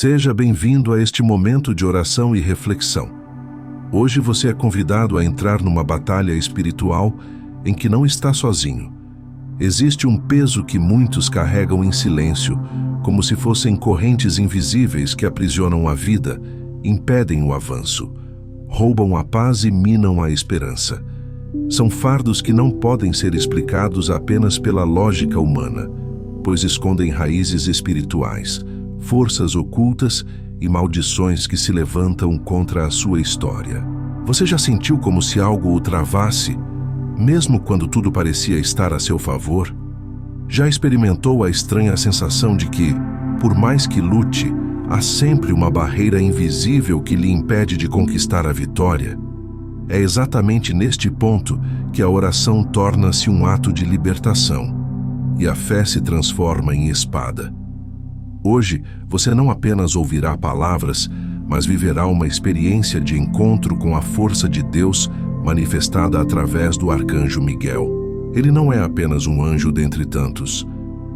Seja bem-vindo a este momento de oração e reflexão. Hoje você é convidado a entrar numa batalha espiritual em que não está sozinho. Existe um peso que muitos carregam em silêncio, como se fossem correntes invisíveis que aprisionam a vida, impedem o avanço, roubam a paz e minam a esperança. São fardos que não podem ser explicados apenas pela lógica humana, pois escondem raízes espirituais, forças ocultas e maldições que se levantam contra a sua história. Você já sentiu como se algo o travasse, mesmo quando tudo parecia estar a seu favor? Já experimentou a estranha sensação de que, por mais que lute, há sempre uma barreira invisível que lhe impede de conquistar a vitória? É exatamente neste ponto que a oração torna-se um ato de libertação e a fé se transforma em espada. Hoje, você não apenas ouvirá palavras, mas viverá uma experiência de encontro com a força de Deus manifestada através do arcanjo Miguel. Ele não é apenas um anjo dentre tantos,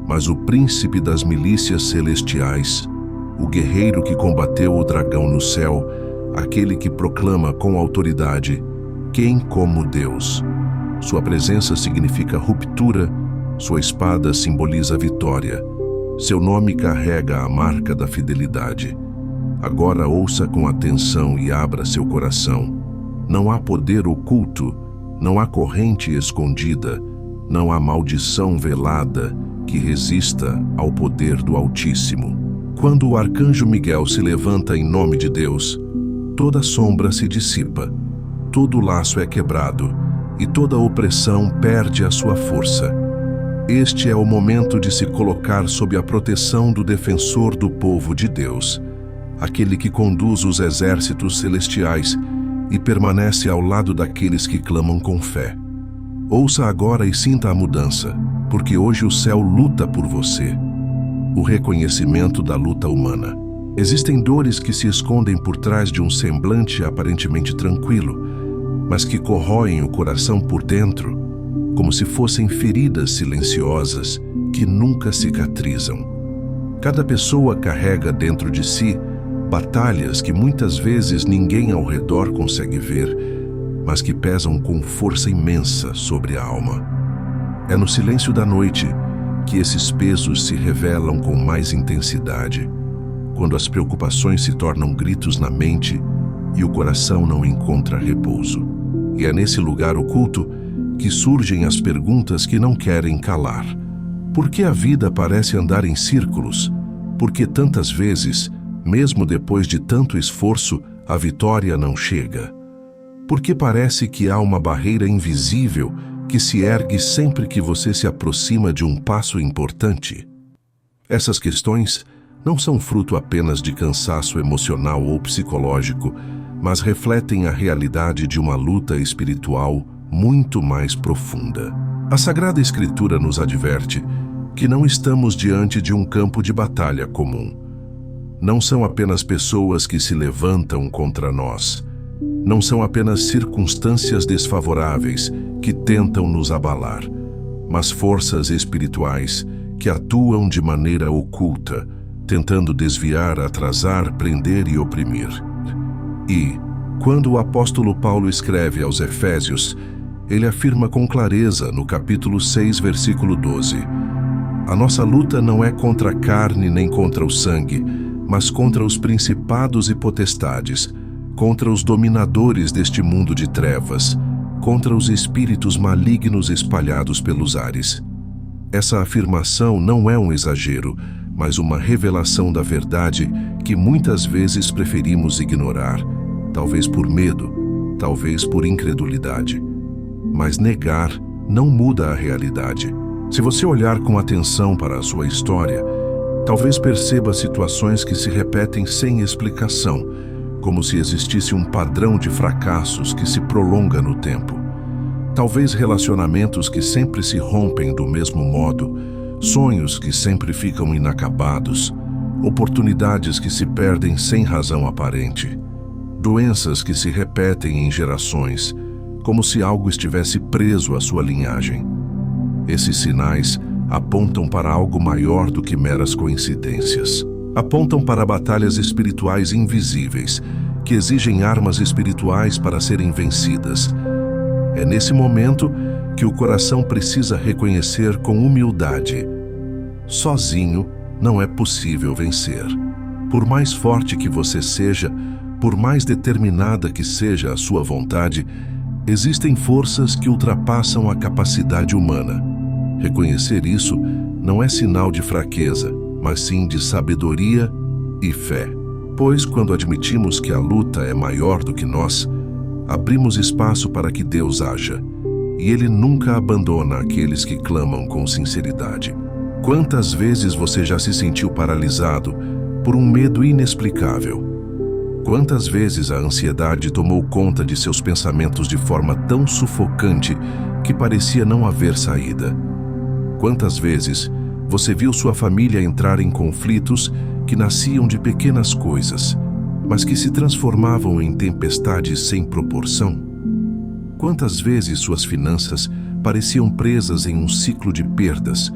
mas o príncipe das milícias celestiais, o guerreiro que combateu o dragão no céu, aquele que proclama com autoridade: quem como Deus? Sua presença significa ruptura, sua espada simboliza vitória. Seu nome carrega a marca da fidelidade. Agora ouça com atenção e abra seu coração. Não há poder oculto, não há corrente escondida, não há maldição velada que resista ao poder do Altíssimo. Quando o arcanjo Miguel se levanta em nome de Deus, toda sombra se dissipa, todo laço é quebrado e toda opressão perde a sua força. Este é o momento de se colocar sob a proteção do defensor do povo de Deus, aquele que conduz os exércitos celestiais e permanece ao lado daqueles que clamam com fé. Ouça agora e sinta a mudança, porque hoje o céu luta por você. O reconhecimento da luta humana. Existem dores que se escondem por trás de um semblante aparentemente tranquilo, mas que corroem o coração por dentro, como se fossem feridas silenciosas que nunca cicatrizam. Cada pessoa carrega dentro de si batalhas que muitas vezes ninguém ao redor consegue ver, mas que pesam com força imensa sobre a alma. É no silêncio da noite que esses pesos se revelam com mais intensidade, quando as preocupações se tornam gritos na mente e o coração não encontra repouso. E é nesse lugar oculto que surgem as perguntas que não querem calar. Por que a vida parece andar em círculos? Por que tantas vezes, mesmo depois de tanto esforço, a vitória não chega? Por que parece que há uma barreira invisível que se ergue sempre que você se aproxima de um passo importante? Essas questões não são fruto apenas de cansaço emocional ou psicológico, mas refletem a realidade de uma luta espiritual muito mais profunda. A Sagrada Escritura nos adverte que não estamos diante de um campo de batalha comum. Não são apenas pessoas que se levantam contra nós. Não são apenas circunstâncias desfavoráveis que tentam nos abalar, mas forças espirituais que atuam de maneira oculta, tentando desviar, atrasar, prender e oprimir. E, quando o apóstolo Paulo escreve aos Efésios, ele afirma com clareza no capítulo 6, versículo 12: a nossa luta não é contra a carne nem contra o sangue, mas contra os principados e potestades, contra os dominadores deste mundo de trevas, contra os espíritos malignos espalhados pelos ares. Essa afirmação não é um exagero, mas uma revelação da verdade que muitas vezes preferimos ignorar, talvez por medo, talvez por incredulidade. Mas negar não muda a realidade. Se você olhar com atenção para a sua história, talvez perceba situações que se repetem sem explicação, como se existisse um padrão de fracassos que se prolonga no tempo. Talvez relacionamentos que sempre se rompem do mesmo modo, sonhos que sempre ficam inacabados, oportunidades que se perdem sem razão aparente, doenças que se repetem em gerações, como se algo estivesse preso à sua linhagem. Esses sinais apontam para algo maior do que meras coincidências. Apontam para batalhas espirituais invisíveis, que exigem armas espirituais para serem vencidas. É nesse momento que o coração precisa reconhecer com humildade: sozinho não é possível vencer. Por mais forte que você seja, por mais determinada que seja a sua vontade, existem forças que ultrapassam a capacidade humana. Reconhecer isso não é sinal de fraqueza, mas sim de sabedoria e fé. Pois quando admitimos que a luta é maior do que nós, abrimos espaço para que Deus haja, e Ele nunca abandona aqueles que clamam com sinceridade. Quantas vezes você já se sentiu paralisado por um medo inexplicável? Quantas vezes a ansiedade tomou conta de seus pensamentos de forma tão sufocante que parecia não haver saída? Quantas vezes você viu sua família entrar em conflitos que nasciam de pequenas coisas, mas que se transformavam em tempestades sem proporção? Quantas vezes suas finanças pareciam presas em um ciclo de perdas,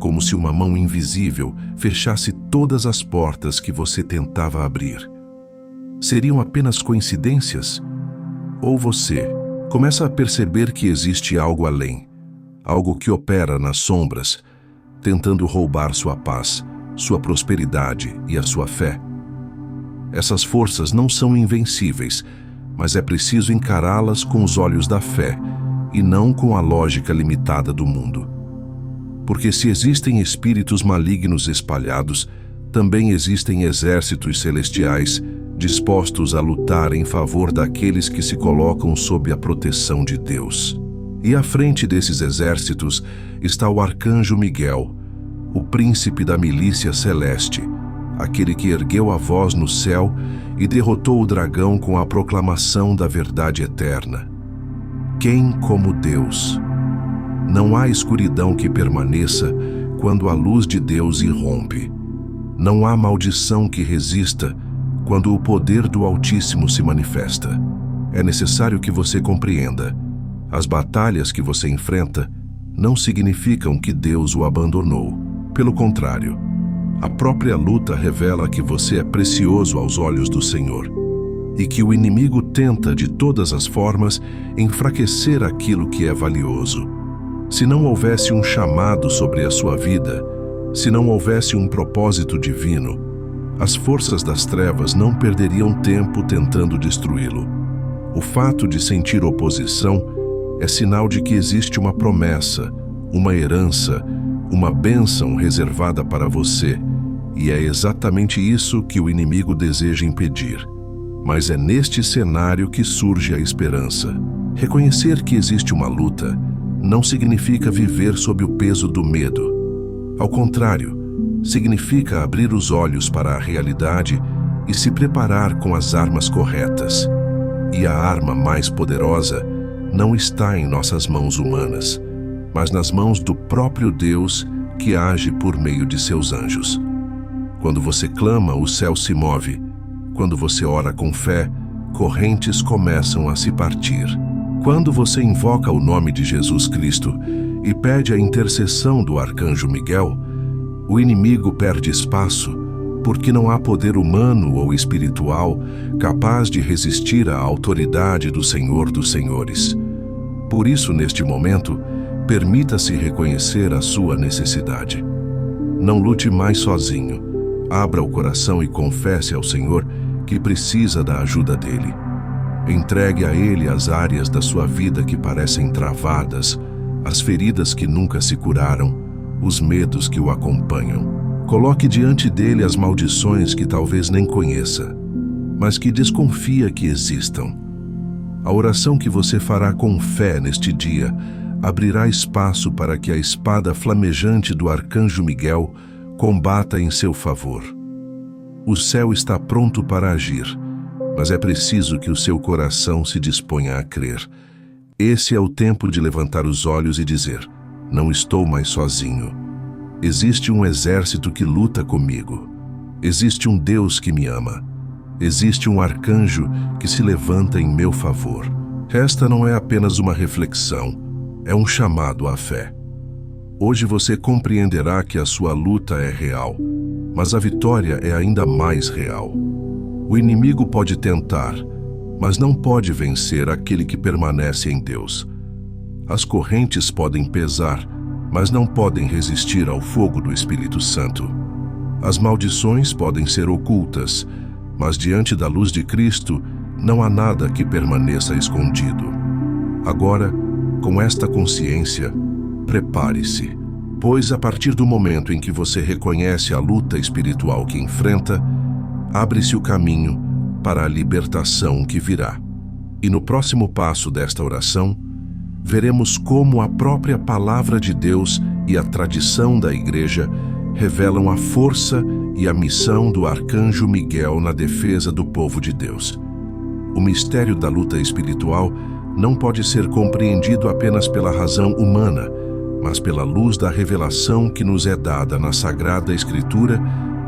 como se uma mão invisível fechasse todas as portas que você tentava abrir? Seriam apenas coincidências? Ou você começa a perceber que existe algo além, algo que opera nas sombras, tentando roubar sua paz, sua prosperidade e a sua fé? Essas forças não são invencíveis, mas é preciso encará-las com os olhos da fé e não com a lógica limitada do mundo. Porque se existem espíritos malignos espalhados, também existem exércitos celestiais dispostos a lutar em favor daqueles que se colocam sob a proteção de Deus. E à frente desses exércitos está o arcanjo Miguel, o príncipe da milícia celeste, aquele que ergueu a voz no céu e derrotou o dragão com a proclamação da verdade eterna. Quem como Deus? Não há escuridão que permaneça quando a luz de Deus irrompe. Não há maldição que resista quando o poder do Altíssimo se manifesta. É necessário que você compreenda: as batalhas que você enfrenta não significam que Deus o abandonou. Pelo contrário, a própria luta revela que você é precioso aos olhos do Senhor e que o inimigo tenta de todas as formas enfraquecer aquilo que é valioso. Se não houvesse um chamado sobre a sua vida, se não houvesse um propósito divino, as forças das trevas não perderiam tempo tentando destruí-lo. O fato de sentir oposição é sinal de que existe uma promessa, uma herança, uma bênção reservada para você, e é exatamente isso que o inimigo deseja impedir. Mas é neste cenário que surge a esperança. Reconhecer que existe uma luta não significa viver sob o peso do medo. Ao contrário, significa abrir os olhos para a realidade e se preparar com as armas corretas. E a arma mais poderosa não está em nossas mãos humanas, mas nas mãos do próprio Deus que age por meio de seus anjos. Quando você clama, o céu se move. Quando você ora com fé, correntes começam a se partir. Quando você invoca o nome de Jesus Cristo e pede a intercessão do arcanjo Miguel, o inimigo perde espaço, porque não há poder humano ou espiritual capaz de resistir à autoridade do Senhor dos Senhores. Por isso, neste momento, permita-se reconhecer a sua necessidade. Não lute mais sozinho. Abra o coração e confesse ao Senhor que precisa da ajuda dele. Entregue a Ele as áreas da sua vida que parecem travadas, as feridas que nunca se curaram, os medos que o acompanham. Coloque diante dele as maldições que talvez nem conheça, mas que desconfia que existam. A oração que você fará com fé neste dia abrirá espaço para que a espada flamejante do arcanjo Miguel combata em seu favor. O céu está pronto para agir, mas é preciso que o seu coração se disponha a crer. Esse é o tempo de levantar os olhos e dizer: não estou mais sozinho. Existe um exército que luta comigo. Existe um Deus que me ama. Existe um arcanjo que se levanta em meu favor. Esta não é apenas uma reflexão, é um chamado à fé. Hoje você compreenderá que a sua luta é real, mas a vitória é ainda mais real. O inimigo pode tentar, mas não pode vencer aquele que permanece em Deus. As correntes podem pesar, mas não podem resistir ao fogo do Espírito Santo. As maldições podem ser ocultas, mas diante da luz de Cristo, não há nada que permaneça escondido. Agora, com esta consciência, prepare-se, pois a partir do momento em que você reconhece a luta espiritual que enfrenta, abre-se o caminho para a libertação que virá. E no próximo passo desta oração, veremos como a própria palavra de Deus e a tradição da Igreja revelam a força e a missão do arcanjo Miguel na defesa do povo de Deus. O mistério da luta espiritual não pode ser compreendido apenas pela razão humana, mas pela luz da revelação que nos é dada na Sagrada Escritura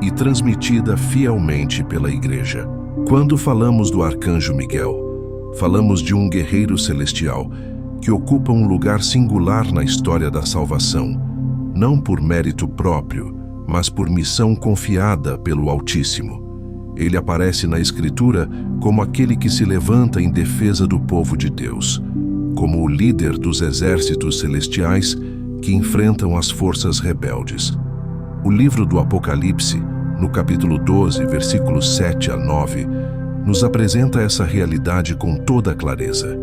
e transmitida fielmente pela Igreja. Quando falamos do arcanjo Miguel, falamos de um guerreiro celestial que ocupa um lugar singular na história da salvação, não por mérito próprio, mas por missão confiada pelo Altíssimo. Ele aparece na Escritura como aquele que se levanta em defesa do povo de Deus, como o líder dos exércitos celestiais que enfrentam as forças rebeldes. O livro do Apocalipse, no capítulo 12, versículos 7 a 9, nos apresenta essa realidade com toda clareza.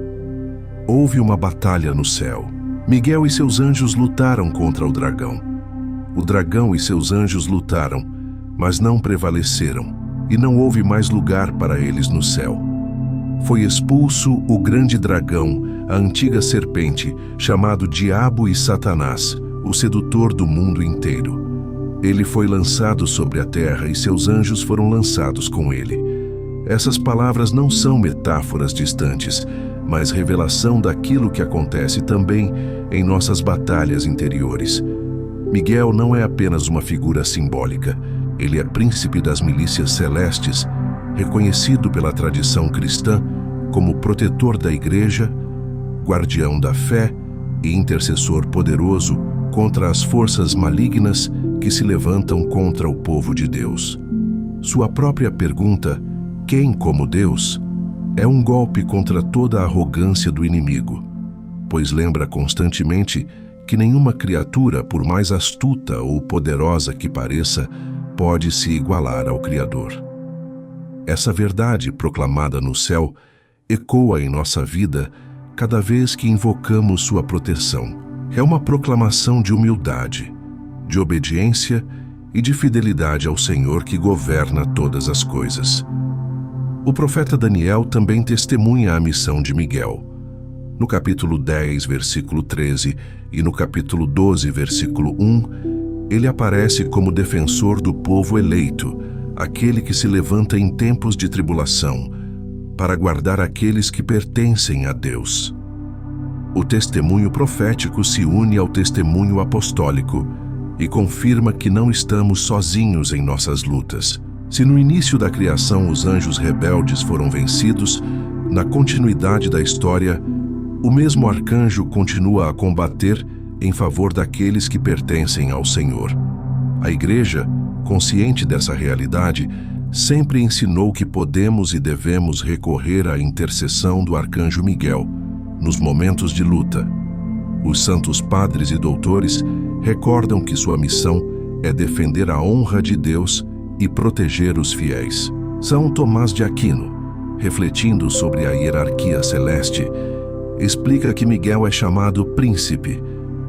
Houve uma batalha no céu. Miguel e seus anjos lutaram contra o dragão. O dragão e seus anjos lutaram, mas não prevaleceram, e não houve mais lugar para eles no céu. Foi expulso o grande dragão, a antiga serpente, chamado Diabo e Satanás, o sedutor do mundo inteiro. Ele foi lançado sobre a terra e seus anjos foram lançados com ele. Essas palavras não são metáforas distantes, mas revelação daquilo que acontece também em nossas batalhas interiores. Miguel não é apenas uma figura simbólica, ele é príncipe das milícias celestes, reconhecido pela tradição cristã como protetor da Igreja, guardião da fé e intercessor poderoso contra as forças malignas que se levantam contra o povo de Deus. Sua própria pergunta, quem como Deus, é um golpe contra toda a arrogância do inimigo, pois lembra constantemente que nenhuma criatura, por mais astuta ou poderosa que pareça, pode se igualar ao Criador. Essa verdade proclamada no céu ecoa em nossa vida cada vez que invocamos sua proteção. É uma proclamação de humildade, de obediência e de fidelidade ao Senhor que governa todas as coisas. O profeta Daniel também testemunha a missão de Miguel. No capítulo 10, versículo 13, e no capítulo 12, versículo 1, ele aparece como defensor do povo eleito, aquele que se levanta em tempos de tribulação, para guardar aqueles que pertencem a Deus. O testemunho profético se une ao testemunho apostólico e confirma que não estamos sozinhos em nossas lutas. Se no início da criação os anjos rebeldes foram vencidos, na continuidade da história, o mesmo arcanjo continua a combater em favor daqueles que pertencem ao Senhor. A Igreja, consciente dessa realidade, sempre ensinou que podemos e devemos recorrer à intercessão do arcanjo Miguel nos momentos de luta. Os santos padres e doutores recordam que sua missão é defender a honra de Deus e proteger os fiéis. São Tomás de Aquino, refletindo sobre a hierarquia celeste, explica que Miguel é chamado príncipe,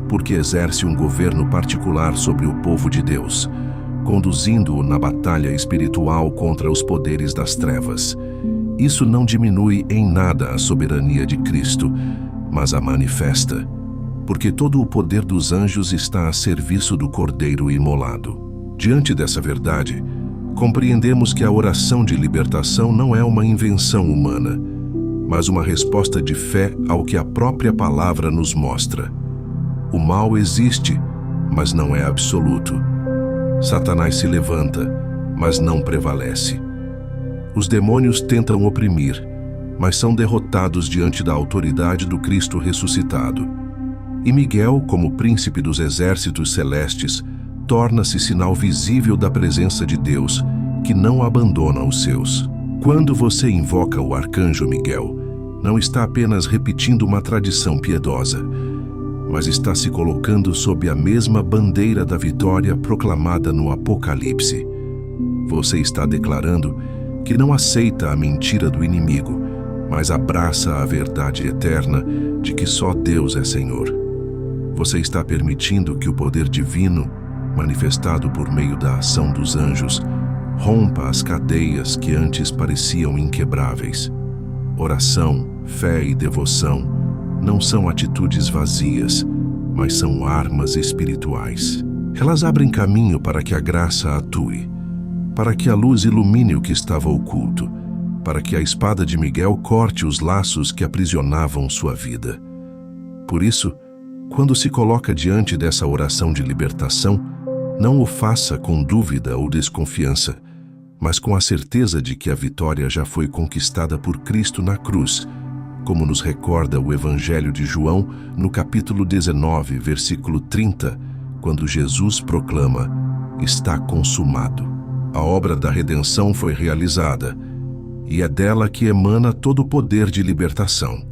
porque exerce um governo particular sobre o povo de Deus, conduzindo-o na batalha espiritual contra os poderes das trevas. Isso não diminui em nada a soberania de Cristo, mas a manifesta, porque todo o poder dos anjos está a serviço do Cordeiro imolado. Diante dessa verdade, compreendemos que a oração de libertação não é uma invenção humana, mas uma resposta de fé ao que a própria palavra nos mostra. O mal existe, mas não é absoluto. Satanás se levanta, mas não prevalece. Os demônios tentam oprimir, mas são derrotados diante da autoridade do Cristo ressuscitado. E Miguel, como príncipe dos exércitos celestes, torna-se sinal visível da presença de Deus, que não abandona os seus. Quando você invoca o arcanjo Miguel, não está apenas repetindo uma tradição piedosa, mas está se colocando sob a mesma bandeira da vitória proclamada no Apocalipse. Você está declarando que não aceita a mentira do inimigo, mas abraça a verdade eterna de que só Deus é Senhor. Você está permitindo que o poder divino, manifestado por meio da ação dos anjos, rompa as cadeias que antes pareciam inquebráveis. Oração, fé e devoção não são atitudes vazias, mas são armas espirituais. Elas abrem caminho para que a graça atue, para que a luz ilumine o que estava oculto, para que a espada de Miguel corte os laços que aprisionavam sua vida. Por isso, quando se coloca diante dessa oração de libertação, não o faça com dúvida ou desconfiança, mas com a certeza de que a vitória já foi conquistada por Cristo na cruz, como nos recorda o Evangelho de João no capítulo 19, versículo 30, quando Jesus proclama: "Está consumado". A obra da redenção foi realizada, e é dela que emana todo o poder de libertação.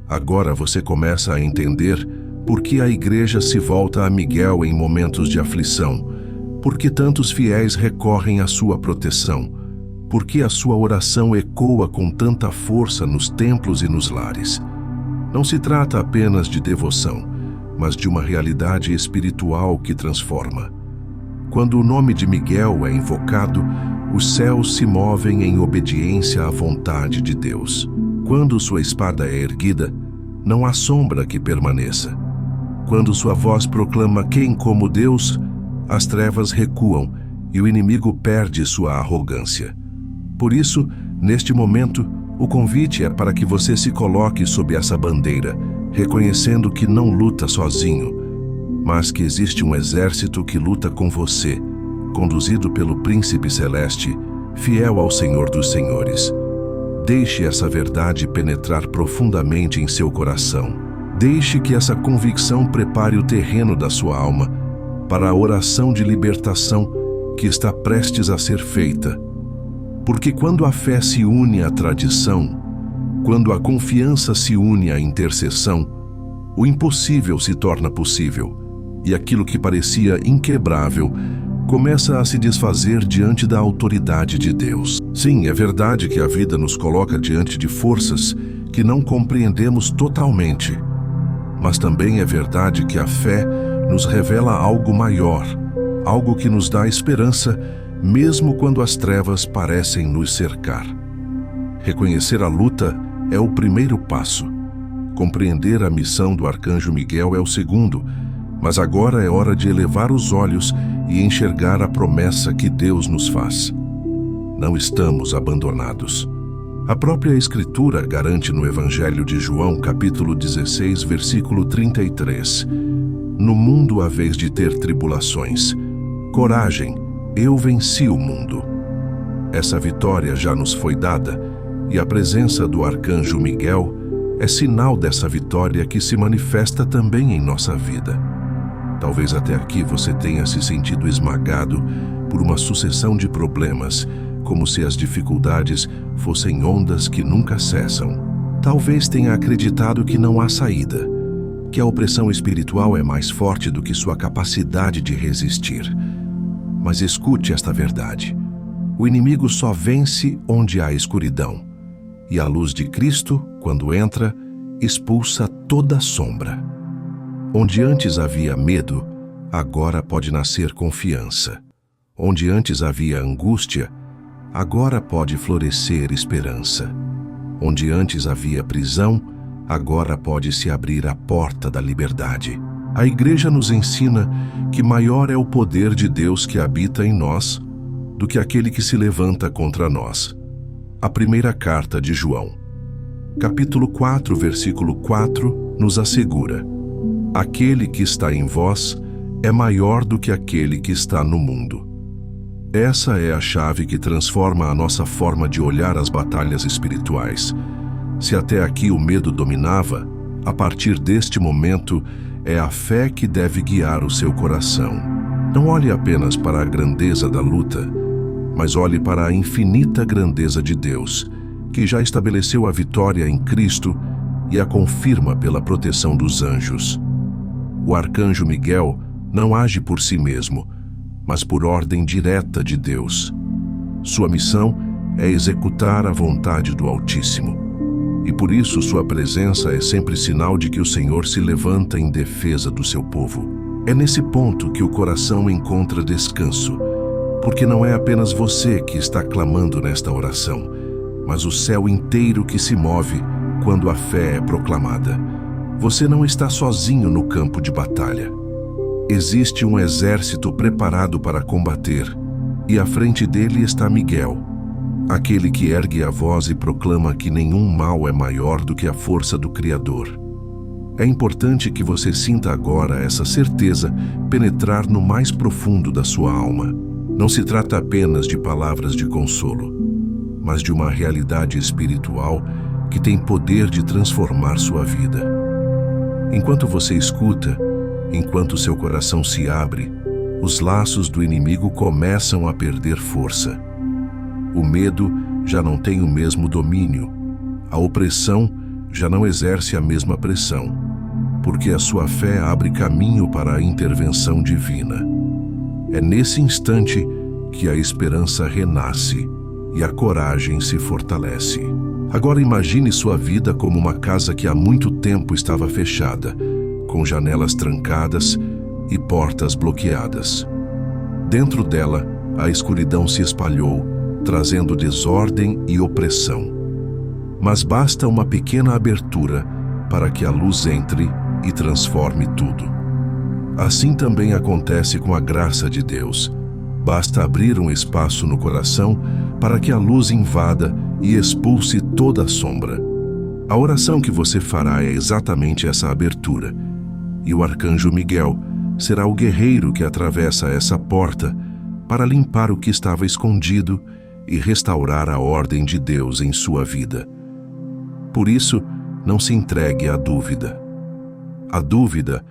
Agora você começa a entender por que a igreja se volta a Miguel em momentos de aflição, por que tantos fiéis recorrem à sua proteção, por que a sua oração ecoa com tanta força nos templos e nos lares. Não se trata apenas de devoção, mas de uma realidade espiritual que transforma. Quando o nome de Miguel é invocado, os céus se movem em obediência à vontade de Deus. Quando sua espada é erguida, não há sombra que permaneça. Quando sua voz proclama quem como Deus, as trevas recuam e o inimigo perde sua arrogância. Por isso, neste momento, o convite é para que você se coloque sob essa bandeira, reconhecendo que não luta sozinho, mas que existe um exército que luta com você, conduzido pelo Príncipe Celeste, fiel ao Senhor dos Senhores. Deixe essa verdade penetrar profundamente em seu coração. Deixe que essa convicção prepare o terreno da sua alma para a oração de libertação que está prestes a ser feita. Porque quando a fé se une à tradição, quando a confiança se une à intercessão, o impossível se torna possível, e aquilo que parecia inquebrável começa a se desfazer diante da autoridade de Deus. Sim, é verdade que a vida nos coloca diante de forças que não compreendemos totalmente, mas também é verdade que a fé nos revela algo maior, algo que nos dá esperança, mesmo quando as trevas parecem nos cercar. Reconhecer a luta é o primeiro passo. Compreender a missão do arcanjo Miguel é o segundo, mas agora é hora de elevar os olhos e enxergar a promessa que Deus nos faz. Não estamos abandonados. A própria Escritura garante no Evangelho de João, capítulo 16, versículo 33: "No mundo haveis de ter tribulações. Coragem, eu venci o mundo." Essa vitória já nos foi dada, e a presença do arcanjo Miguel é sinal dessa vitória que se manifesta também em nossa vida. Talvez até aqui você tenha se sentido esmagado por uma sucessão de problemas, como se as dificuldades fossem ondas que nunca cessam. Talvez tenha acreditado que não há saída, que a opressão espiritual é mais forte do que sua capacidade de resistir. Mas escute esta verdade: o inimigo só vence onde há escuridão, e a luz de Cristo, quando entra, expulsa toda sombra. Onde antes havia medo, agora pode nascer confiança. Onde antes havia angústia, agora pode florescer esperança. Onde antes havia prisão, agora pode se abrir a porta da liberdade. A Igreja nos ensina que maior é o poder de Deus que habita em nós do que aquele que se levanta contra nós. A primeira carta de João, capítulo 4, versículo 4, nos assegura: "Aquele que está em vós é maior do que aquele que está no mundo." Essa é a chave que transforma a nossa forma de olhar as batalhas espirituais. Se até aqui o medo dominava, a partir deste momento é a fé que deve guiar o seu coração. Não olhe apenas para a grandeza da luta, mas olhe para a infinita grandeza de Deus, que já estabeleceu a vitória em Cristo e a confirma pela proteção dos anjos. O arcanjo Miguel não age por si mesmo, mas por ordem direta de Deus. Sua missão é executar a vontade do Altíssimo. E por isso sua presença é sempre sinal de que o Senhor se levanta em defesa do seu povo. É nesse ponto que o coração encontra descanso, porque não é apenas você que está clamando nesta oração, mas o céu inteiro que se move quando a fé é proclamada. Você não está sozinho no campo de batalha. Existe um exército preparado para combater, e à frente dele está Miguel, aquele que ergue a voz e proclama que nenhum mal é maior do que a força do Criador. É importante que você sinta agora essa certeza penetrar no mais profundo da sua alma. Não se trata apenas de palavras de consolo, mas de uma realidade espiritual que tem poder de transformar sua vida. Enquanto você escuta, enquanto seu coração se abre, os laços do inimigo começam a perder força. O medo já não tem o mesmo domínio. A opressão já não exerce a mesma pressão, porque a sua fé abre caminho para a intervenção divina. É nesse instante que a esperança renasce e a coragem se fortalece. Agora imagine sua vida como uma casa que há muito tempo estava fechada, com janelas trancadas e portas bloqueadas. Dentro dela, a escuridão se espalhou, trazendo desordem e opressão. Mas basta uma pequena abertura para que a luz entre e transforme tudo. Assim também acontece com a graça de Deus. Basta abrir um espaço no coração para que a luz invada e expulse toda a sombra. A oração que você fará é exatamente essa abertura, e o arcanjo Miguel será o guerreiro que atravessa essa porta para limpar o que estava escondido e restaurar a ordem de Deus em sua vida. Por isso, não se entregue à dúvida. A dúvida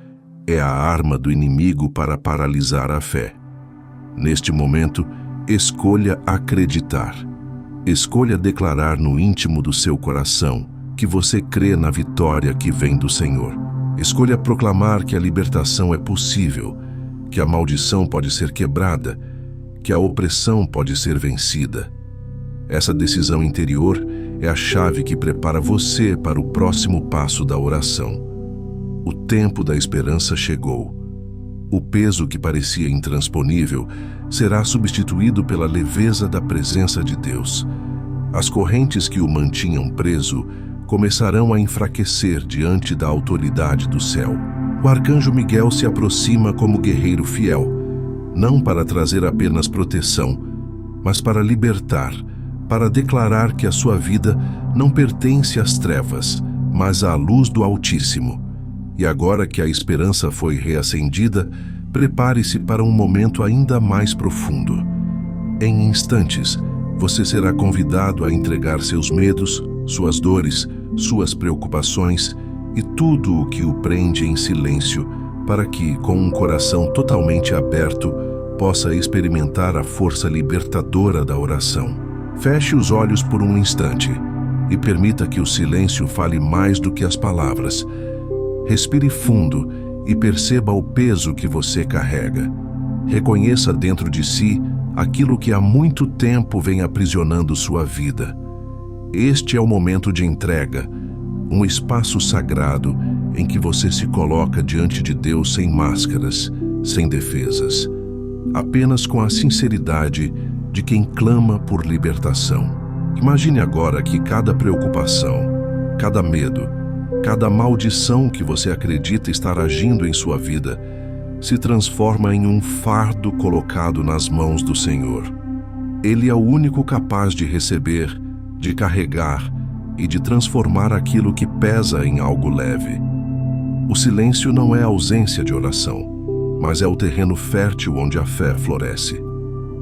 é a arma do inimigo para paralisar a fé. Neste momento, escolha acreditar. Escolha declarar no íntimo do seu coração que você crê na vitória que vem do Senhor. Escolha proclamar que a libertação é possível, que a maldição pode ser quebrada, que a opressão pode ser vencida. Essa decisão interior é a chave que prepara você para o próximo passo da oração. O tempo da esperança chegou. O peso que parecia intransponível será substituído pela leveza da presença de Deus. As correntes que o mantinham preso começarão a enfraquecer diante da autoridade do céu. O arcanjo Miguel se aproxima como guerreiro fiel, não para trazer apenas proteção, mas para libertar, para declarar que a sua vida não pertence às trevas, mas à luz do Altíssimo. E agora que a esperança foi reacendida, prepare-se para um momento ainda mais profundo. Em instantes, você será convidado a entregar seus medos, suas dores, suas preocupações e tudo o que o prende em silêncio, para que, com um coração totalmente aberto, possa experimentar a força libertadora da oração. Feche os olhos por um instante e permita que o silêncio fale mais do que as palavras. Respire fundo e perceba o peso que você carrega. Reconheça dentro de si aquilo que há muito tempo vem aprisionando sua vida. Este é o momento de entrega, um espaço sagrado em que você se coloca diante de Deus sem máscaras, sem defesas, apenas com a sinceridade de quem clama por libertação. Imagine agora que cada preocupação, cada medo, cada maldição que você acredita estar agindo em sua vida se transforma em um fardo colocado nas mãos do Senhor. Ele é o único capaz de receber, de carregar e de transformar aquilo que pesa em algo leve. O silêncio não é a ausência de oração, mas é o terreno fértil onde a fé floresce.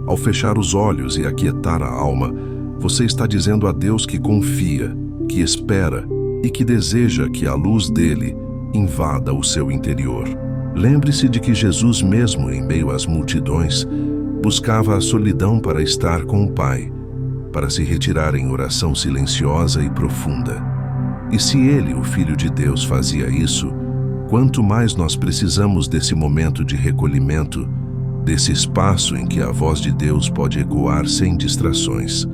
Ao fechar os olhos e aquietar a alma, você está dizendo a Deus que confia, que espera e que deseja que a luz dele invada o seu interior. Lembre-se de que Jesus, mesmo em meio às multidões, buscava a solidão para estar com o Pai, para se retirar em oração silenciosa e profunda. E se Ele, o Filho de Deus, fazia isso, quanto mais nós precisamos desse momento de recolhimento, desse espaço em que a voz de Deus pode ecoar sem distrações.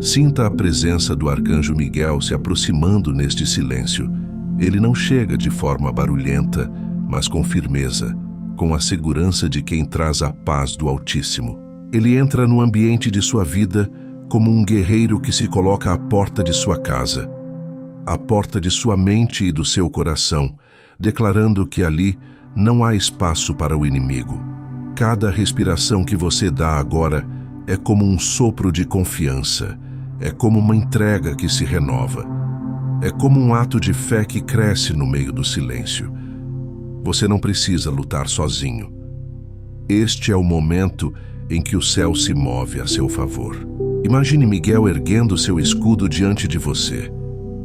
Sinta a presença do arcanjo Miguel se aproximando neste silêncio. Ele não chega de forma barulhenta, mas com firmeza, com a segurança de quem traz a paz do Altíssimo. Ele entra no ambiente de sua vida como um guerreiro que se coloca à porta de sua casa, à porta de sua mente e do seu coração, declarando que ali não há espaço para o inimigo. Cada respiração que você dá agora é como um sopro de confiança, é como uma entrega que se renova, é como um ato de fé que cresce no meio do silêncio. Você não precisa lutar sozinho. Este é o momento em que o céu se move a seu favor. Imagine Miguel erguendo seu escudo diante de você,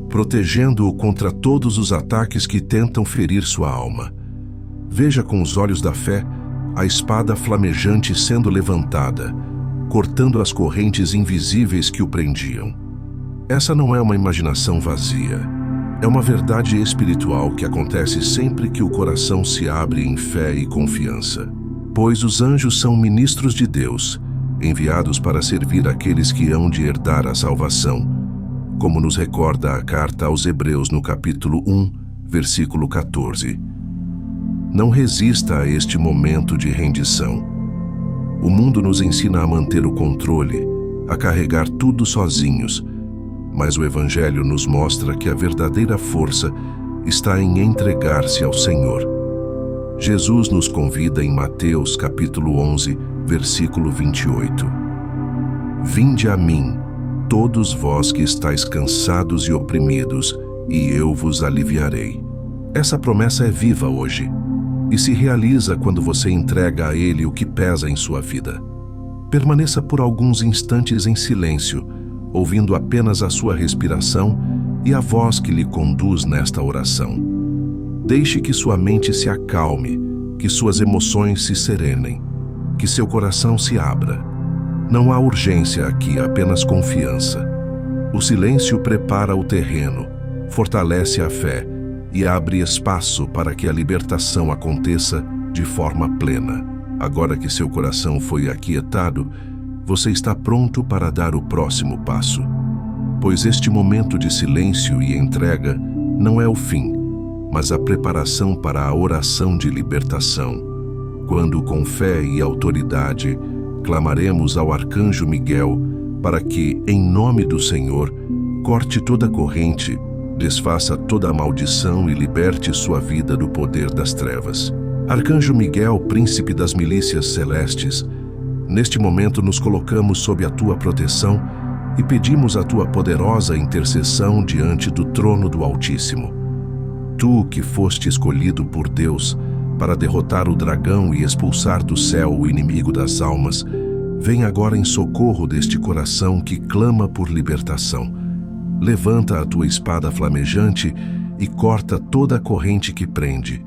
protegendo-o contra todos os ataques que tentam ferir sua alma. Veja com os olhos da fé a espada flamejante sendo levantada, cortando as correntes invisíveis que o prendiam. Essa não é uma imaginação vazia. É uma verdade espiritual que acontece sempre que o coração se abre em fé e confiança. Pois os anjos são ministros de Deus, enviados para servir aqueles que hão de herdar a salvação, como nos recorda a carta aos Hebreus no capítulo 1, versículo 14. Não resista a este momento de rendição. O mundo nos ensina a manter o controle, a carregar tudo sozinhos, mas o Evangelho nos mostra que a verdadeira força está em entregar-se ao Senhor. Jesus nos convida em Mateus capítulo 11, versículo 28. Vinde a mim, todos vós que estáis cansados e oprimidos, e eu vos aliviarei. Essa promessa é viva hoje e se realiza quando você entrega a Ele o que pesa em sua vida. Permaneça por alguns instantes em silêncio, ouvindo apenas a sua respiração e a voz que lhe conduz nesta oração. Deixe que sua mente se acalme, que suas emoções se serenem, que seu coração se abra. Não há urgência aqui, apenas confiança. O silêncio prepara o terreno, fortalece a fé e abre espaço para que a libertação aconteça de forma plena. Agora que seu coração foi aquietado, você está pronto para dar o próximo passo. Pois este momento de silêncio e entrega não é o fim, mas a preparação para a oração de libertação, quando com fé e autoridade clamaremos ao arcanjo Miguel para que, em nome do Senhor, corte toda corrente, desfaça toda a maldição e liberte sua vida do poder das trevas. Arcanjo Miguel, príncipe das milícias celestes, neste momento nos colocamos sob a tua proteção e pedimos a tua poderosa intercessão diante do trono do Altíssimo. Tu que foste escolhido por Deus para derrotar o dragão e expulsar do céu o inimigo das almas, vem agora em socorro deste coração que clama por libertação. Levanta a tua espada flamejante e corta toda a corrente que prende,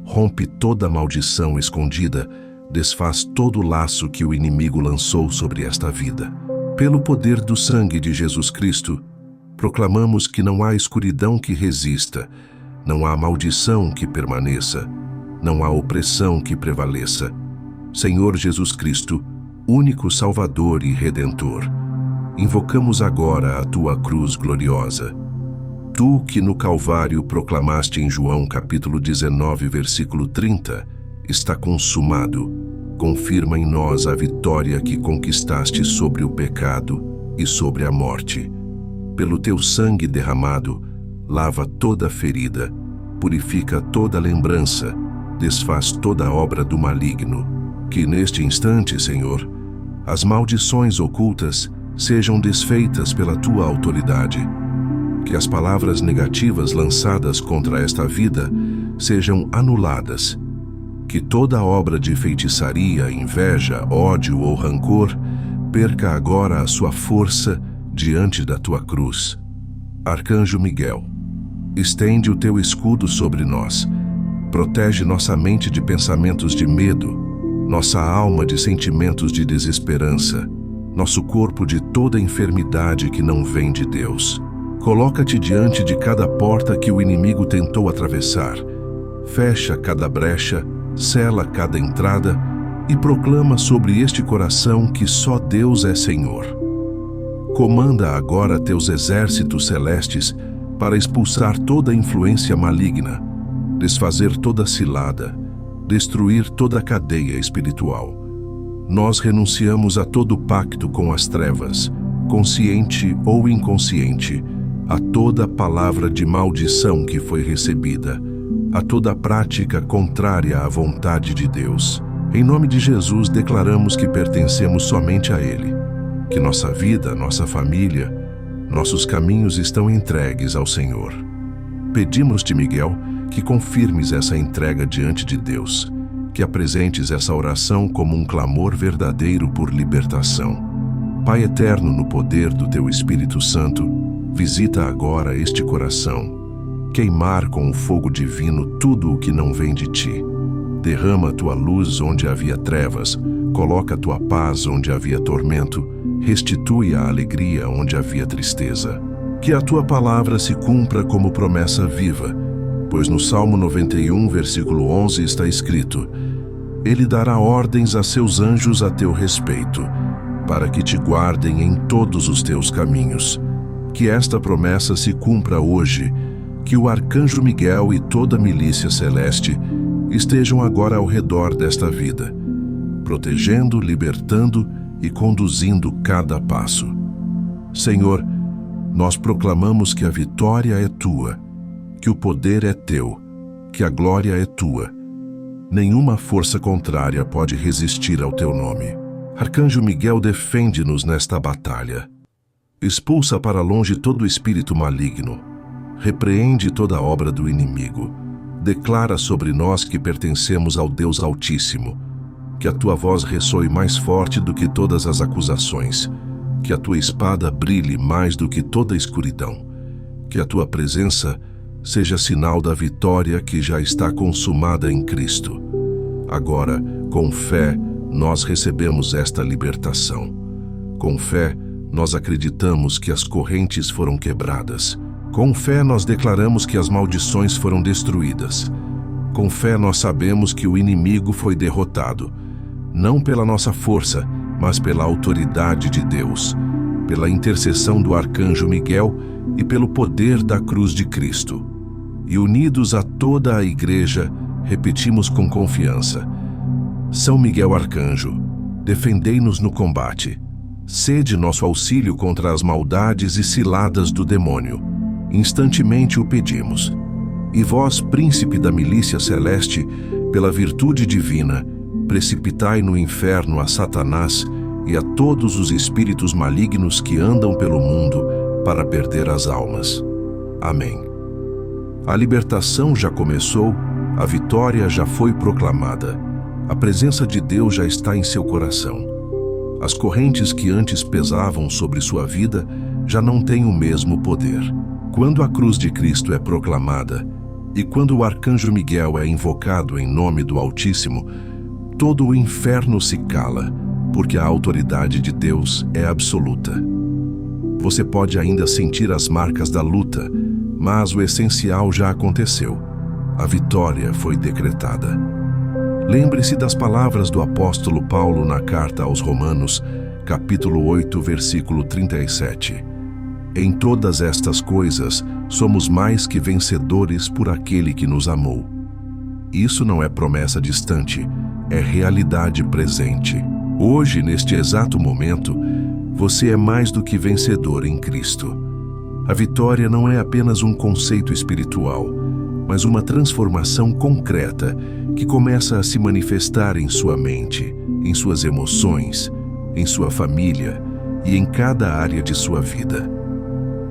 rompe toda a maldição escondida, desfaz todo o laço que o inimigo lançou sobre esta vida. Pelo poder do sangue de Jesus Cristo, proclamamos que não há escuridão que resista, não há maldição que permaneça, não há opressão que prevaleça. Senhor Jesus Cristo, único Salvador e Redentor, invocamos agora a tua cruz gloriosa. Tu que no Calvário proclamaste em João capítulo 19, versículo 30, está consumado, confirma em nós a vitória que conquistaste sobre o pecado e sobre a morte. Pelo teu sangue derramado, lava toda ferida, purifica toda lembrança, desfaz toda obra do maligno. Que neste instante, Senhor, as maldições ocultas sejam desfeitas pela tua autoridade. Que as palavras negativas lançadas contra esta vida sejam anuladas. Que toda obra de feitiçaria, inveja, ódio ou rancor perca agora a sua força diante da tua cruz. Arcanjo Miguel, estende o teu escudo sobre nós protege nossa mente de pensamentos de medo, nossa alma de sentimentos de desesperança, nosso corpo de toda enfermidade que não vem de Deus. Coloca-te diante de cada porta que o inimigo tentou atravessar. Fecha cada brecha, sela cada entrada e proclama sobre este coração que só Deus é Senhor. Comanda agora teus exércitos celestes para expulsar toda influência maligna, desfazer toda cilada, destruir toda cadeia espiritual. Nós renunciamos a todo pacto com as trevas, consciente ou inconsciente, a toda palavra de maldição que foi recebida, a toda prática contrária à vontade de Deus. Em nome de Jesus, declaramos que pertencemos somente a Ele, que nossa vida, nossa família, nossos caminhos estão entregues ao Senhor. Pedimos-te, Miguel, que confirmes essa entrega diante de Deus, que apresentes essa oração como um clamor verdadeiro por libertação. Pai eterno, no poder do Teu Espírito Santo, visita agora este coração. Queimar com o fogo divino tudo o que não vem de Ti. Derrama a Tua luz onde havia trevas, coloca a Tua paz onde havia tormento, restitui a alegria onde havia tristeza. Que a Tua palavra se cumpra como promessa viva, pois no Salmo 91, versículo 11 está escrito: Ele dará ordens a seus anjos a teu respeito, para que te guardem em todos os teus caminhos. Que esta promessa se cumpra hoje, que o arcanjo Miguel e toda a milícia celeste estejam agora ao redor desta vida, protegendo, libertando e conduzindo cada passo. Senhor, nós proclamamos que a vitória é Tua, que o poder é Teu, que a glória é Tua. Nenhuma força contrária pode resistir ao Teu nome. Arcanjo Miguel, defende-nos nesta batalha. Expulsa para longe todo espírito maligno. Repreende toda obra do inimigo. Declara sobre nós que pertencemos ao Deus Altíssimo. Que a Tua voz ressoe mais forte do que todas as acusações. Que a Tua espada brilhe mais do que toda a escuridão. Que a Tua presença seja sinal da vitória que já está consumada em Cristo. Agora, com fé, nós recebemos esta libertação. Com fé, nós acreditamos que as correntes foram quebradas. Com fé, nós declaramos que as maldições foram destruídas. Com fé, nós sabemos que o inimigo foi derrotado, não pela nossa força, mas pela autoridade de Deus, pela intercessão do arcanjo Miguel e pelo poder da cruz de Cristo. E unidos a toda a igreja, repetimos com confiança: São Miguel Arcanjo, defendei-nos no combate. Sede nosso auxílio contra as maldades e ciladas do demônio. Instantemente o pedimos. E vós, príncipe da milícia celeste, pela virtude divina, precipitai no inferno a Satanás e a todos os espíritos malignos que andam pelo mundo para perder as almas. Amém. A libertação já começou, a vitória já foi proclamada. A presença de Deus já está em seu coração. As correntes que antes pesavam sobre sua vida já não têm o mesmo poder. Quando a cruz de Cristo é proclamada e quando o arcanjo Miguel é invocado em nome do Altíssimo, todo o inferno se cala, porque a autoridade de Deus é absoluta. Você pode ainda sentir as marcas da luta, mas o essencial já aconteceu. A vitória foi decretada. Lembre-se das palavras do apóstolo Paulo na carta aos Romanos, capítulo 8, versículo 37. Em todas estas coisas, somos mais que vencedores por aquele que nos amou. Isso não é promessa distante, é realidade presente. Hoje, neste exato momento, você é mais do que vencedor em Cristo. A vitória não é apenas um conceito espiritual, mas uma transformação concreta que começa a se manifestar em sua mente, em suas emoções, em sua família e em cada área de sua vida.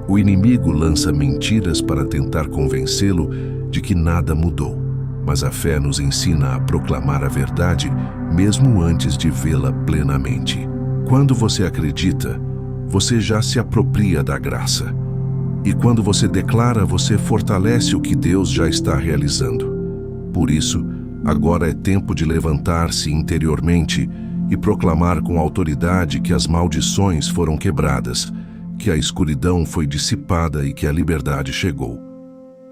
O inimigo lança mentiras para tentar convencê-lo de que nada mudou, mas a fé nos ensina a proclamar a verdade mesmo antes de vê-la plenamente. Quando você acredita, você já se apropria da graça. E quando você declara, você fortalece o que Deus já está realizando. Por isso, agora é tempo de levantar-se interiormente e proclamar com autoridade que as maldições foram quebradas, que a escuridão foi dissipada e que a liberdade chegou.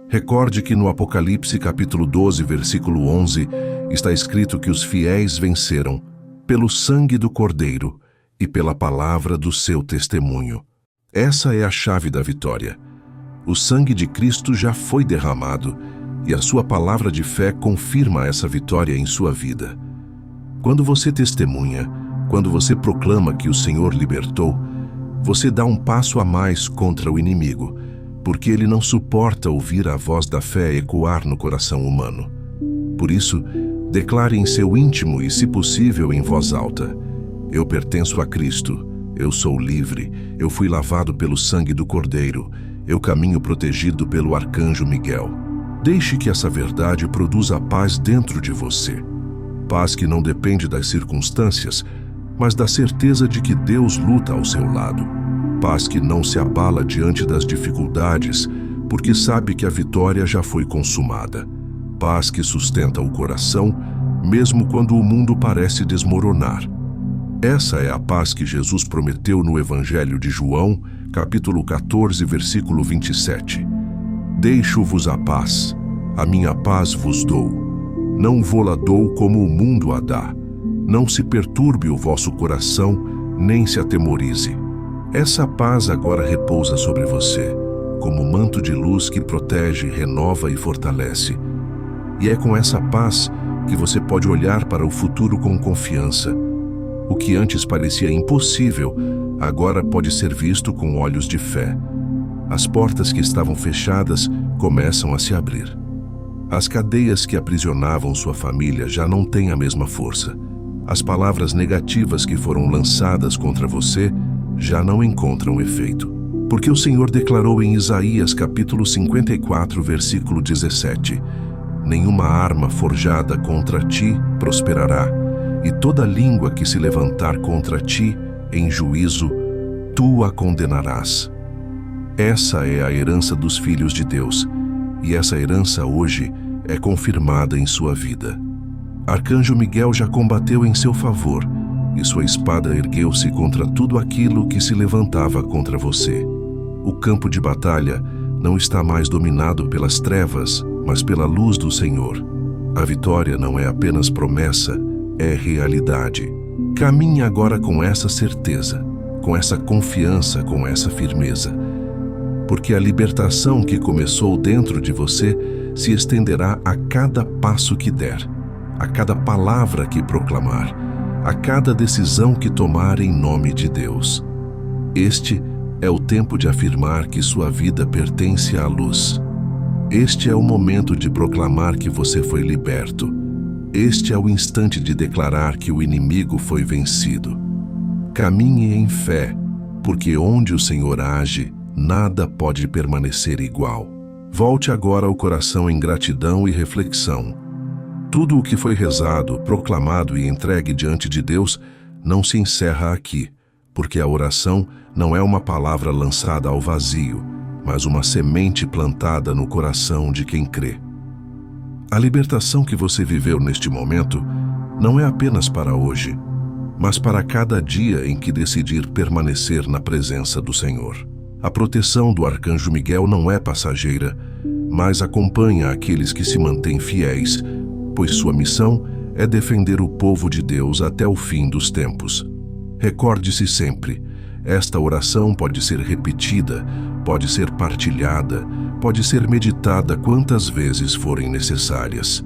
Recorde que no Apocalipse capítulo 12, versículo 11, está escrito que os fiéis venceram pelo sangue do Cordeiro e pela palavra do seu testemunho. Essa é a chave da vitória. O sangue de Cristo já foi derramado e a sua palavra de fé confirma essa vitória em sua vida. Quando você testemunha, quando você proclama que o Senhor libertou, você dá um passo a mais contra o inimigo, porque ele não suporta ouvir a voz da fé ecoar no coração humano. Por isso, declare em seu íntimo e, se possível, em voz alta: eu pertenço a Cristo, eu sou livre, eu fui lavado pelo sangue do Cordeiro, eu caminho protegido pelo arcanjo Miguel. Deixe que essa verdade produza paz dentro de você. Paz que não depende das circunstâncias, mas da certeza de que Deus luta ao seu lado. Paz que não se abala diante das dificuldades, porque sabe que a vitória já foi consumada. Paz que sustenta o coração, mesmo quando o mundo parece desmoronar. Essa é a paz que Jesus prometeu no Evangelho de João, capítulo 14, versículo 27. Deixo-vos a paz, a minha paz vos dou. Não vô-la dou como o mundo a dá. Não se perturbe o vosso coração, nem se atemorize. Essa paz agora repousa sobre você, como manto de luz que protege, renova e fortalece. E é com essa paz que você pode olhar para o futuro com confiança. O que antes parecia impossível, agora pode ser visto com olhos de fé. As portas que estavam fechadas começam a se abrir. As cadeias que aprisionavam sua família já não têm a mesma força. As palavras negativas que foram lançadas contra você já não encontram efeito. Porque o Senhor declarou em Isaías capítulo 54, versículo 17: nenhuma arma forjada contra ti prosperará, e toda língua que se levantar contra ti em juízo, tu a condenarás. Essa é a herança dos filhos de Deus, e essa herança hoje é confirmada em sua vida. Arcanjo Miguel já combateu em seu favor, e sua espada ergueu-se contra tudo aquilo que se levantava contra você. O campo de batalha não está mais dominado pelas trevas, mas pela luz do Senhor. A vitória não é apenas promessa, é realidade. Caminhe agora com essa certeza, com essa confiança, com essa firmeza. Porque a libertação que começou dentro de você se estenderá a cada passo que der, a cada palavra que proclamar, a cada decisão que tomar em nome de Deus. Este é o tempo de afirmar que sua vida pertence à luz. Este é o momento de proclamar que você foi liberto. Este é o instante de declarar que o inimigo foi vencido. Caminhe em fé, porque onde o Senhor age, nada pode permanecer igual. Volte agora ao coração em gratidão e reflexão. Tudo o que foi rezado, proclamado e entregue diante de Deus não se encerra aqui, porque a oração não é uma palavra lançada ao vazio, mas uma semente plantada no coração de quem crê. A libertação que você viveu neste momento não é apenas para hoje, mas para cada dia em que decidir permanecer na presença do Senhor. A proteção do Arcanjo Miguel não é passageira, mas acompanha aqueles que se mantêm fiéis, pois sua missão é defender o povo de Deus até o fim dos tempos. Recorde-se sempre, esta oração pode ser repetida, pode ser partilhada, pode ser meditada quantas vezes forem necessárias.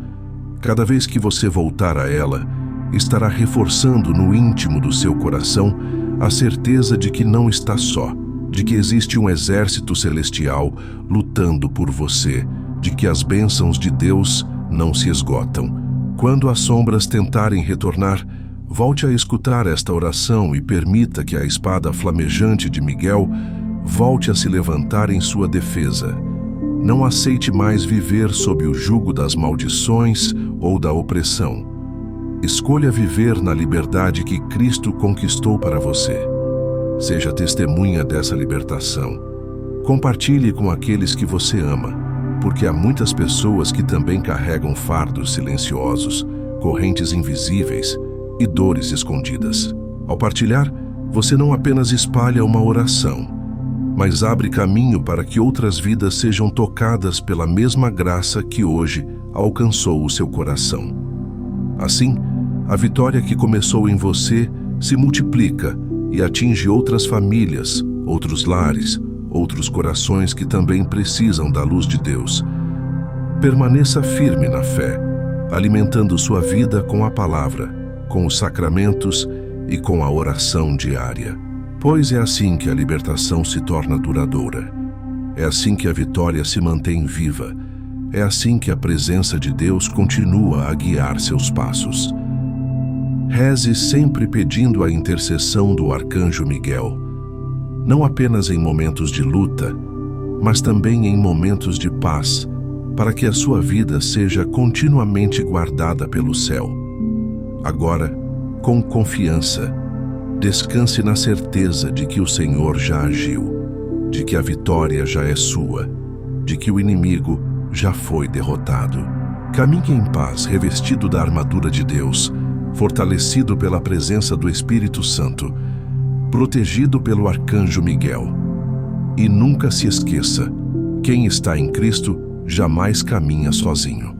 Cada vez que você voltar a ela, estará reforçando no íntimo do seu coração a certeza de que não está só, de que existe um exército celestial lutando por você, de que as bênçãos de Deus não se esgotam. Quando as sombras tentarem retornar, volte a escutar esta oração e permita que a espada flamejante de Miguel volte a se levantar em sua defesa. Não aceite mais viver sob o jugo das maldições ou da opressão. Escolha viver na liberdade que Cristo conquistou para você. Seja testemunha dessa libertação. Compartilhe com aqueles que você ama, porque há muitas pessoas que também carregam fardos silenciosos, correntes invisíveis e dores escondidas. Ao partilhar, você não apenas espalha uma oração, mas abre caminho para que outras vidas sejam tocadas pela mesma graça que hoje alcançou o seu coração. Assim, a vitória que começou em você se multiplica e atinge outras famílias, outros lares, outros corações que também precisam da luz de Deus. Permaneça firme na fé, alimentando sua vida com a palavra, com os sacramentos e com a oração diária. Pois é assim que a libertação se torna duradoura. É assim que a vitória se mantém viva. É assim que a presença de Deus continua a guiar seus passos. Reze sempre pedindo a intercessão do Arcanjo Miguel, não apenas em momentos de luta, mas também em momentos de paz, para que a sua vida seja continuamente guardada pelo céu. Agora, com confiança, descanse na certeza de que o Senhor já agiu, de que a vitória já é sua, de que o inimigo já foi derrotado. Caminhe em paz, revestido da armadura de Deus, fortalecido pela presença do Espírito Santo, protegido pelo Arcanjo Miguel. E nunca se esqueça, quem está em Cristo jamais caminha sozinho.